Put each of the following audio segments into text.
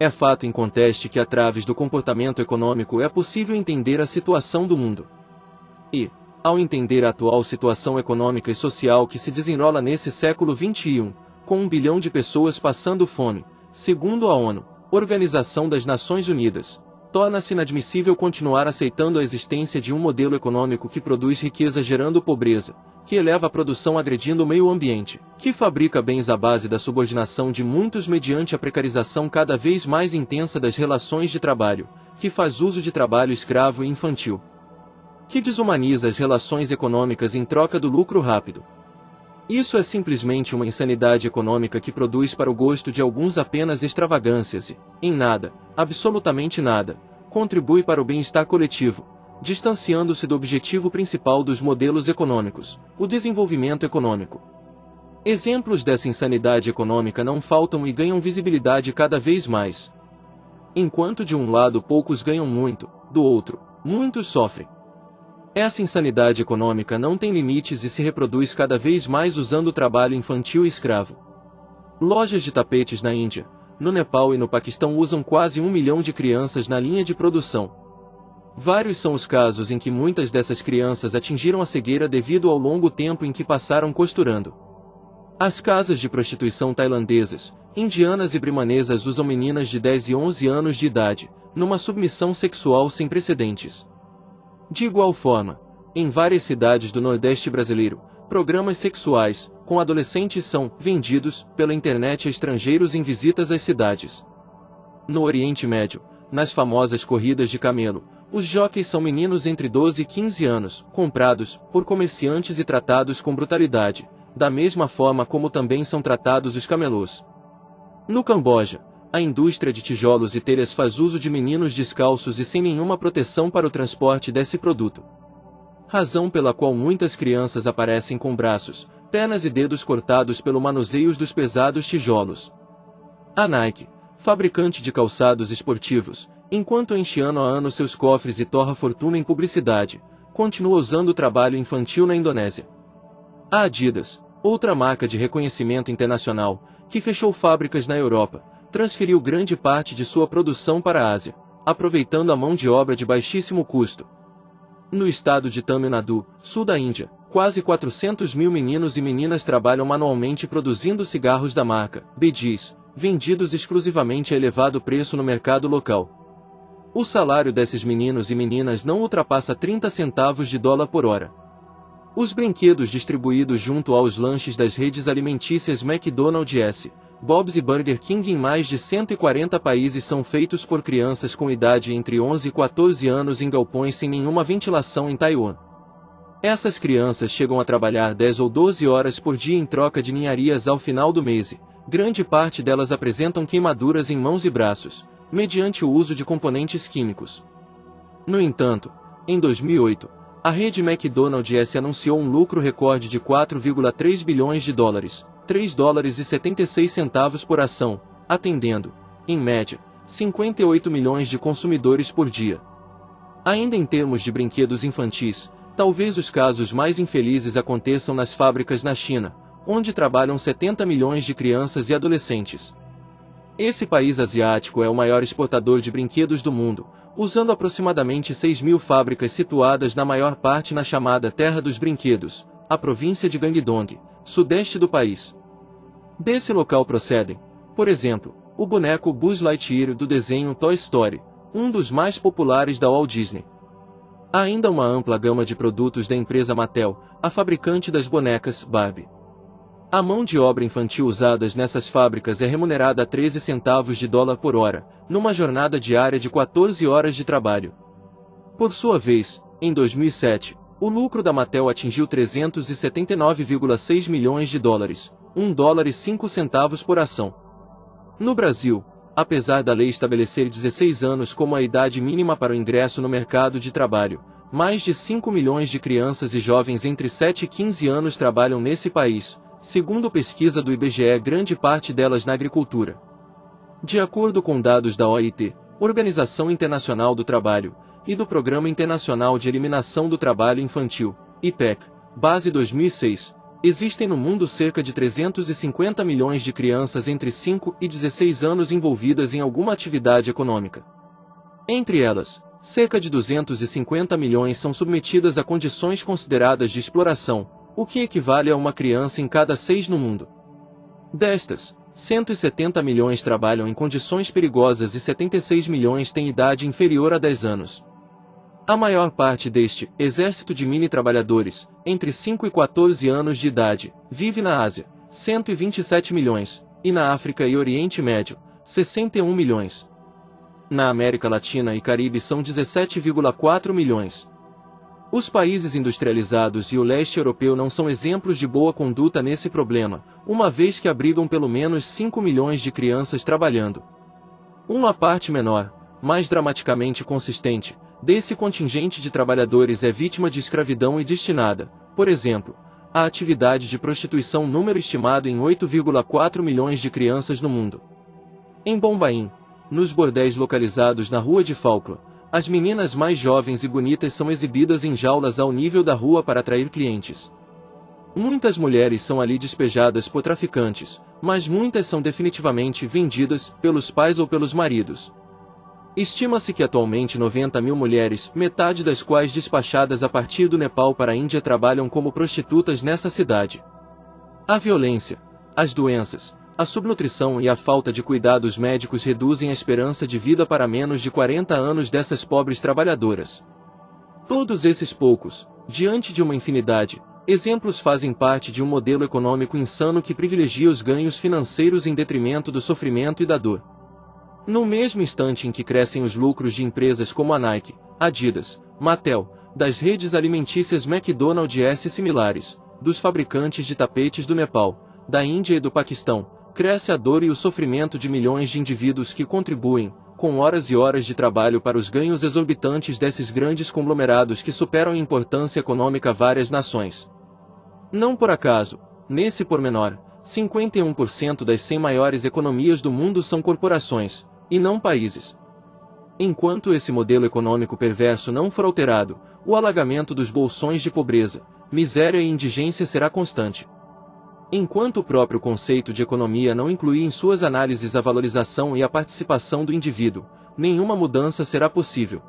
É fato inconteste que através do comportamento econômico é possível entender a situação do mundo. E, ao entender a atual situação econômica e social que se desenrola nesse século XXI, com 1 bilhão de pessoas passando fome, segundo a ONU, Organização das Nações Unidas, torna-se inadmissível continuar aceitando a existência de um modelo econômico que produz riqueza gerando pobreza, que eleva a produção agredindo o meio ambiente, que fabrica bens à base da subordinação de muitos mediante a precarização cada vez mais intensa das relações de trabalho, que faz uso de trabalho escravo e infantil, que desumaniza as relações econômicas em troca do lucro rápido. Isso é simplesmente uma insanidade econômica que produz para o gosto de alguns apenas extravagâncias e, em nada, absolutamente nada, contribui para o bem-estar coletivo, distanciando-se do objetivo principal dos modelos econômicos, o desenvolvimento econômico. Exemplos dessa insanidade econômica não faltam e ganham visibilidade cada vez mais. Enquanto de um lado poucos ganham muito, do outro, muitos sofrem. Essa insanidade econômica não tem limites e se reproduz cada vez mais usando o trabalho infantil e escravo. Lojas de tapetes na Índia, no Nepal e no Paquistão usam quase 1 milhão de crianças na linha de produção. Vários são os casos em que muitas dessas crianças atingiram a cegueira devido ao longo tempo em que passaram costurando. As casas de prostituição tailandesas, indianas e birmanesas usam meninas de 10 e 11 anos de idade, numa submissão sexual sem precedentes. De igual forma, em várias cidades do Nordeste brasileiro, programas sexuais com adolescentes são vendidos pela internet a estrangeiros em visitas às cidades. No Oriente Médio, nas famosas corridas de camelo, os jockeys são meninos entre 12 e 15 anos, comprados por comerciantes e tratados com brutalidade, da mesma forma como também são tratados os camelôs. No Camboja, a indústria de tijolos e telhas faz uso de meninos descalços e sem nenhuma proteção para o transporte desse produto. Razão pela qual muitas crianças aparecem com braços, pernas e dedos cortados pelo manuseio dos pesados tijolos. A Nike, fabricante de calçados esportivos, enquanto enche ano a ano seus cofres e torra fortuna em publicidade, continua usando o trabalho infantil na Indonésia. A Adidas, outra marca de reconhecimento internacional, que fechou fábricas na Europa, transferiu grande parte de sua produção para a Ásia, aproveitando a mão de obra de baixíssimo custo. No estado de Tamil Nadu, sul da Índia, quase 400 mil meninos e meninas trabalham manualmente produzindo cigarros da marca Bee-Gees, vendidos exclusivamente a elevado preço no mercado local. O salário desses meninos e meninas não ultrapassa 30 centavos de dólar por hora. Os brinquedos distribuídos junto aos lanches das redes alimentícias McDonald's, Bob's e Burger King em mais de 140 países são feitos por crianças com idade entre 11 e 14 anos em galpões sem nenhuma ventilação em Taiwan. Essas crianças chegam a trabalhar 10 ou 12 horas por dia em troca de ninharias ao final do mês e, grande parte delas apresentam queimaduras em mãos e braços, mediante o uso de componentes químicos. No entanto, em 2008, a rede McDonald's anunciou um lucro recorde de 4,3 bilhões de dólares, 3 dólares e 76 centavos por ação, atendendo, em média, 58 milhões de consumidores por dia. Ainda em termos de brinquedos infantis, talvez os casos mais infelizes aconteçam nas fábricas na China, onde trabalham 70 milhões de crianças e adolescentes. Esse país asiático é o maior exportador de brinquedos do mundo, usando aproximadamente 6 mil fábricas situadas na maior parte na chamada Terra dos Brinquedos, a província de Guangdong, sudeste do país. Desse local procedem, por exemplo, o boneco Buzz Lightyear do desenho Toy Story, um dos mais populares da Walt Disney. Há ainda uma ampla gama de produtos da empresa Mattel, a fabricante das bonecas Barbie. A mão de obra infantil usadas nessas fábricas é remunerada a 13 centavos de dólar por hora, numa jornada diária de 14 horas de trabalho. Por sua vez, em 2007, o lucro da Mattel atingiu 379,6 milhões de dólares, 1 dólar e 5 centavos por ação. No Brasil, apesar da lei estabelecer 16 anos como a idade mínima para o ingresso no mercado de trabalho, mais de 5 milhões de crianças e jovens entre 7 e 15 anos trabalham nesse país, segundo pesquisa do IBGE, grande parte delas na agricultura. De acordo com dados da OIT, Organização Internacional do Trabalho, e do Programa Internacional de Eliminação do Trabalho Infantil, IPEC, base 2006, Existem no mundo cerca de 350 milhões de crianças entre 5 e 16 anos envolvidas em alguma atividade econômica. Entre elas, cerca de 250 milhões são submetidas a condições consideradas de exploração, o que equivale a uma criança em cada 6 no mundo. Destas, 170 milhões trabalham em condições perigosas e 76 milhões têm idade inferior a 10 anos. A maior parte deste exército de mini-trabalhadores, entre 5 e 14 anos de idade, vive na Ásia, 127 milhões, e na África e Oriente Médio, 61 milhões. Na América Latina e Caribe são 17,4 milhões. Os países industrializados e o leste europeu não são exemplos de boa conduta nesse problema, uma vez que abrigam pelo menos 5 milhões de crianças trabalhando. Uma parte menor, mais dramaticamente consistente, desse contingente de trabalhadores é vítima de escravidão e destinada, por exemplo, à atividade de prostituição, número estimado em 8,4 milhões de crianças no mundo. Em Bombaim, nos bordéis localizados na Rua de Falkland, as meninas mais jovens e bonitas são exibidas em jaulas ao nível da rua para atrair clientes. Muitas mulheres são ali despejadas por traficantes, mas muitas são definitivamente vendidas pelos pais ou pelos maridos. Estima-se que atualmente 90 mil mulheres, metade das quais despachadas a partir do Nepal para a Índia, trabalham como prostitutas nessa cidade. A violência, as doenças, a subnutrição e a falta de cuidados médicos reduzem a esperança de vida para menos de 40 anos dessas pobres trabalhadoras. Todos esses poucos, diante de uma infinidade, exemplos fazem parte de um modelo econômico insano que privilegia os ganhos financeiros em detrimento do sofrimento e da dor. No mesmo instante em que crescem os lucros de empresas como a Nike, Adidas, Mattel, das redes alimentícias McDonald's e similares, dos fabricantes de tapetes do Nepal, da Índia e do Paquistão, cresce a dor e o sofrimento de milhões de indivíduos que contribuem, com horas e horas de trabalho, para os ganhos exorbitantes desses grandes conglomerados que superam em importância econômica várias nações. Não por acaso, nesse pormenor, 51% das 100 maiores economias do mundo são corporações, e não países. Enquanto esse modelo econômico perverso não for alterado, o alagamento dos bolsões de pobreza, miséria e indigência será constante. Enquanto o próprio conceito de economia não incluir em suas análises a valorização e a participação do indivíduo, nenhuma mudança será possível.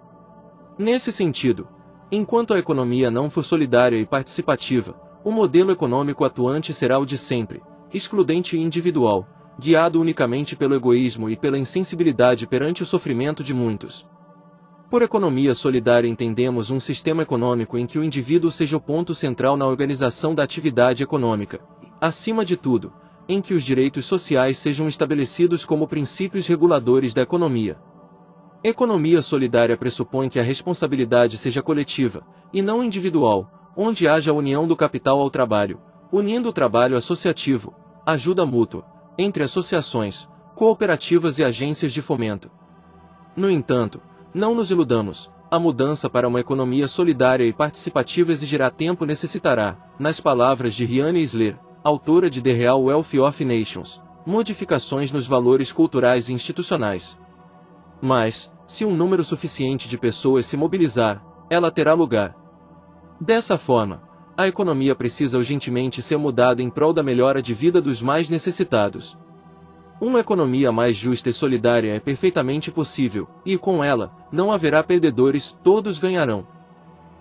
Nesse sentido, enquanto a economia não for solidária e participativa, o modelo econômico atuante será o de sempre, excludente e individual, guiado unicamente pelo egoísmo e pela insensibilidade perante o sofrimento de muitos. Por economia solidária entendemos um sistema econômico em que o indivíduo seja o ponto central na organização da atividade econômica, acima de tudo, em que os direitos sociais sejam estabelecidos como princípios reguladores da economia. Economia solidária pressupõe que a responsabilidade seja coletiva, e não individual, onde haja a união do capital ao trabalho, unindo o trabalho associativo, ajuda mútua, entre associações, cooperativas e agências de fomento. No entanto, não nos iludamos, a mudança para uma economia solidária e participativa exigirá tempo, necessitará, nas palavras de Riane Isler, autora de The Real Wealth of Nations, modificações nos valores culturais e institucionais. Mas, se um número suficiente de pessoas se mobilizar, ela terá lugar. Dessa forma, a economia precisa urgentemente ser mudada em prol da melhora de vida dos mais necessitados. Uma economia mais justa e solidária é perfeitamente possível, e com ela, não haverá perdedores, todos ganharão.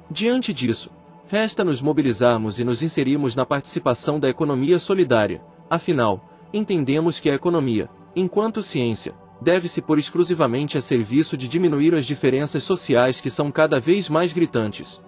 Diante disso, resta nos mobilizarmos e nos inserirmos na participação da economia solidária. Afinal, entendemos que a economia, enquanto ciência, deve-se pôr exclusivamente a serviço de diminuir as diferenças sociais que são cada vez mais gritantes.